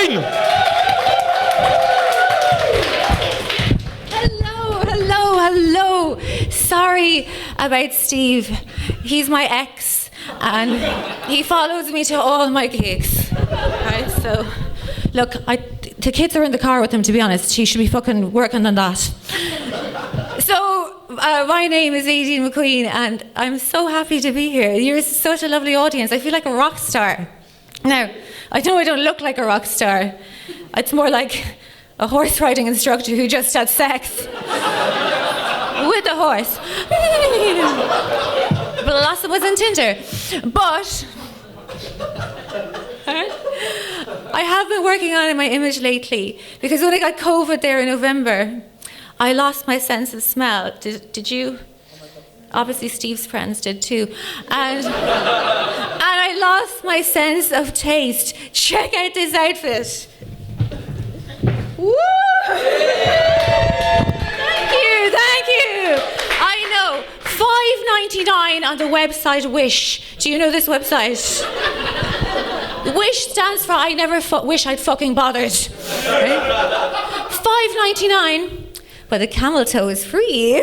McQueen! Hello. Sorry about Steve. He's my ex, and he follows me to all my gigs. Right, so, look, the kids are in the car with him, to be honest. He should be fucking working on that. So, my name is Aideen McQueen, and I'm so happy to be here. You're such a lovely audience. I feel like a rock star. Now, I know I don't look like a rock star. It's more like a horse riding instructor who just had sex with a horse. Blossom was on Tinder. But I have been working on my image lately, because when I got COVID there in November, I lost my sense of smell. Did you? Obviously Steve's friends did too. And I lost my sense of taste. Check out this outfit. Woo! Thank you. I know. $5.99 on the website Wish. Do you know this website? Wish stands for I never wish I'd fucking bothered. Right? $5.99, but the camel toe is free.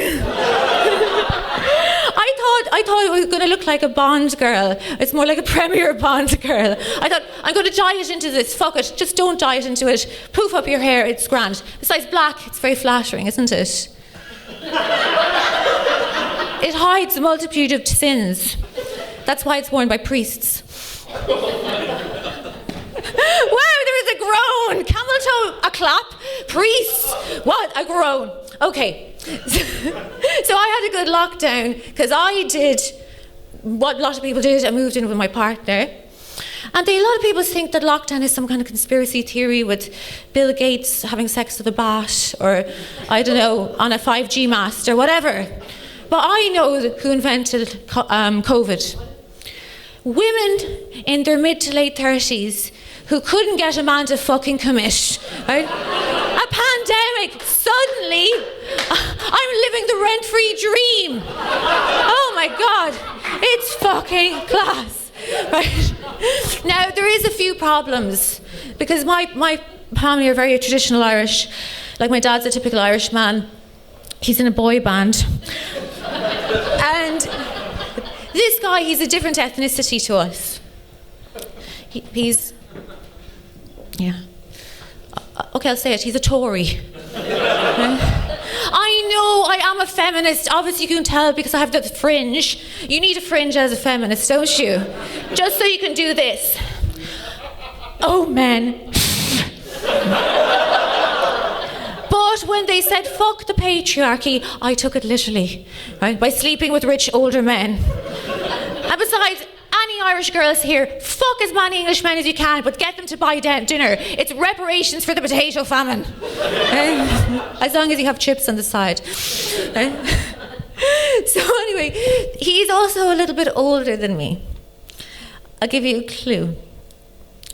I thought it was going to look like a Bond girl. It's more like a Premier Bond girl. I thought, I'm going to diet into this. Fuck it. Just don't diet into it. Poof up your hair. It's grand. Besides, black, it's very flattering, isn't it? It hides a multitude of sins. That's why it's worn by priests. Wow, there is a groan. Camel toe, a clap. Priests, what? A groan. Okay. So I had a good lockdown, because I did what a lot of people did. I moved in with my partner. And a lot of people think that lockdown is some kind of conspiracy theory with Bill Gates having sex with a bat, or, I don't know, on a 5G mast or whatever. But I know who invented COVID. Women in their mid to late 30s who couldn't get a man to fucking commit, right? A pandemic, suddenly, I'm living the rent-free dream. Oh my God, it's fucking class. Right? Now, there is a few problems, because my family are very traditional Irish. Like, my dad's a typical Irish man. He's in a boy band. And this guy, he's a different ethnicity to us. He's... Yeah. Okay, I'll say it. He's a Tory. I know I am a feminist. Obviously you can tell because I have the fringe. You need a fringe as a feminist, don't you? Just so you can do this. Oh, men. But when they said, fuck the patriarchy, I took it literally, right? By sleeping with rich older men. And besides, any Irish girls here, fuck as many English men as you can, but get them to buy dinner. It's reparations for the potato famine. As long as you have chips on the side. So anyway, he's also a little bit older than me. I'll give you a clue.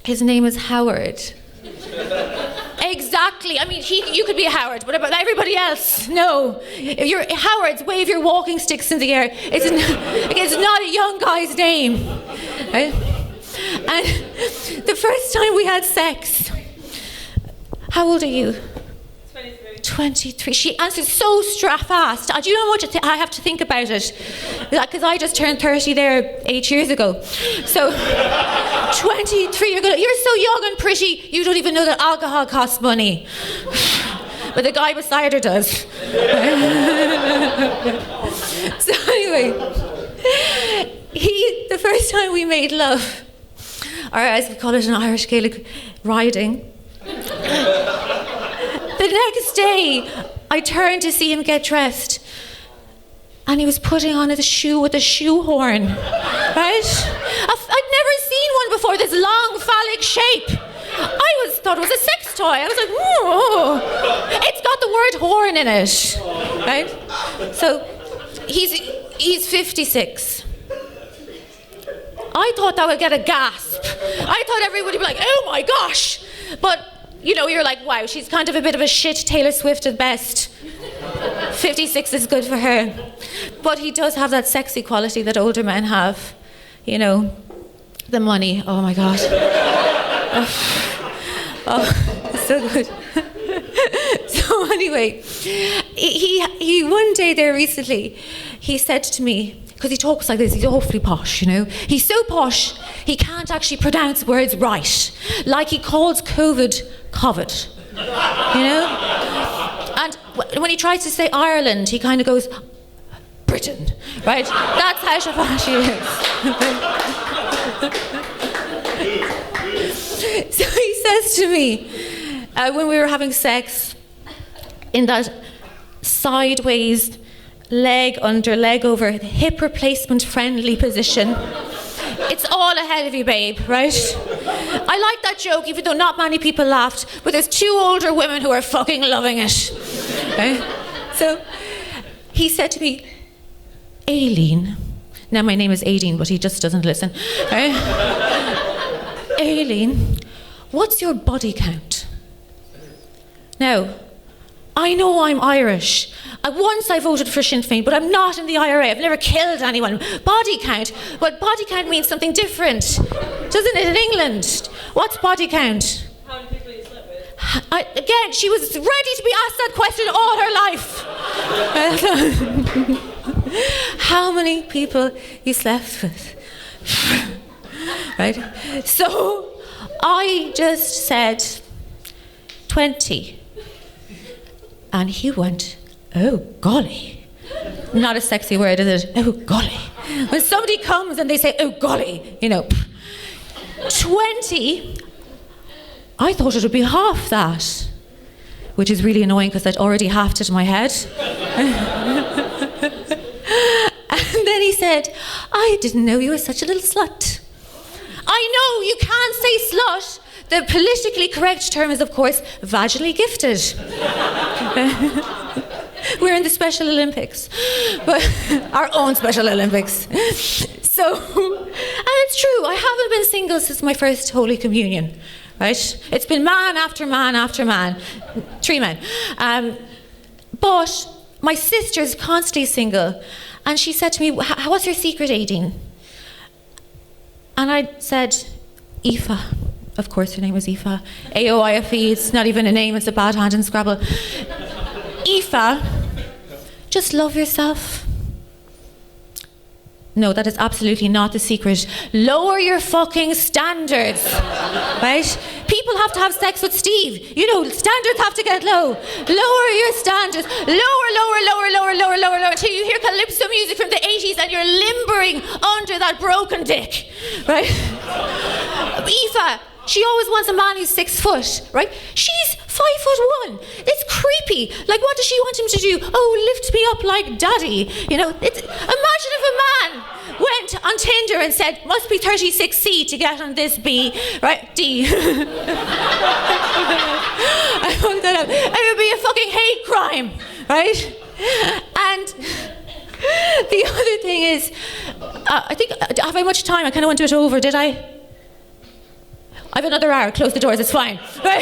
His name is Howard. Exactly. I mean, you could be a Howard, but about everybody else, no. If you're Howards, wave your walking sticks in the air. It's not a young guy's name. Right? And the first time we had sex, how old are you? 23. She answered so fast. Do you know how much I have to think about it? Because I just turned 30 there 8 years ago. So, 23, you're so young and pretty, you don't even know that alcohol costs money. But the guy beside her does. So anyway, the first time we made love, or as we call it in Irish Gaelic, riding, the next day, I turned to see him get dressed, and he was putting on a shoe with a shoehorn, right? I'd never seen one before, this long phallic shape. I thought it was a sex toy. I was like, oh, it's got the word horn in it, right? So he's 56. I thought that would get a gasp. I thought everybody would be like, oh my gosh. But, you know, you're like, wow, she's kind of a bit of a shit Taylor Swift at best. 56 is good for her. But he does have that sexy quality that older men have. You know, the money, oh my God. Oh, so good. So anyway, he one day there recently, he said to me, because he talks like this, he's awfully posh, you know. He's so posh, he can't actually pronounce words right. Like he calls COVID, you know? And when he tries to say Ireland, he kind of goes, Britain, right? That's how posh he is. So he says to me, when we were having sex, in that sideways, leg under, leg over, hip replacement friendly position. It's all ahead of you, babe, right? I like that joke, even though not many people laughed, but there's 2 older women who are fucking loving it. Right? So he said to me, Aileen, now my name is Aideen, but he just doesn't listen. Right? Aileen, what's your body count? Now, I know I'm Irish. Once I voted for Sinn Féin, but I'm not in the IRA. I've never killed anyone. Body count. But body count means something different, doesn't it, in England? What's body count? How many people you slept with? Again, she was ready to be asked that question all her life. How many people you slept with? Right? So I just said 20. And he went, oh, golly. Not a sexy word, is it? Oh, golly. When somebody comes and they say, oh, golly, you know, 20, I thought it would be half that, which is really annoying because I'd already halved it in my head. And then he said, I didn't know you were such a little slut. I know, you can't say slut. The politically correct term is, of course, vaginally gifted. We're in the Special Olympics, but our own Special Olympics. So, and it's true, I haven't been single since my first Holy Communion, right? It's been man after man after man, 3 men. But my sister's constantly single, and she said to me, what's your secret, Aideen? And I said, Aoife. Of course her name was Aoife. A-O-I-F-E, it's not even a name, it's a bad hand in Scrabble. Aoife, just love yourself. No, that is absolutely not the secret. Lower your fucking standards, right? People have to have sex with Steve. You know, standards have to get low. Lower your standards. Lower, until you hear calypso music from the 80s and you're limbering under that broken dick, right? Aoife, she always wants a man who's 6 foot, right? She's 5'1". It's creepy. Like, what does she want him to do? Oh, lift me up like daddy. You know, imagine if a man went on Tinder and said, must be 36C to get on this B, right? D. I fucked that up. It would be a fucking hate crime, right? And the other thing is, I think, have I much time? I kind of went to it over, did I? I have another hour, close the doors, it's fine. Right?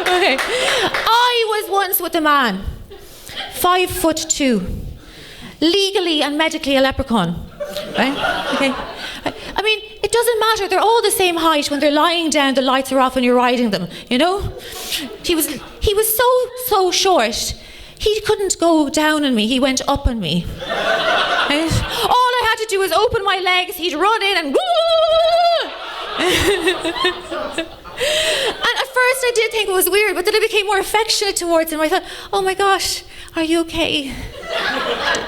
Okay. I was once with a man, 5'2", legally and medically a leprechaun. Right? Okay. I mean, it doesn't matter, they're all the same height. When they're lying down, the lights are off and you're riding them, you know? He was so short, he couldn't go down on me, he went up on me. Right? All I had to do was open my legs, he'd run in and and at first I did think it was weird, but then I became more affectionate towards him. I thought, oh my gosh, are you okay?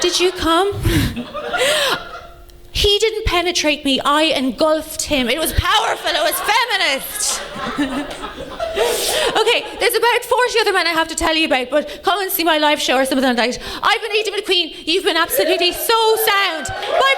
Did you come? He didn't penetrate me, I engulfed him. It was powerful, it was feminist. Okay, there's about 40 other men I have to tell you about, but come and see my live show or something like that. I've been Aideen McQueen, you've been absolutely so sound. Bye.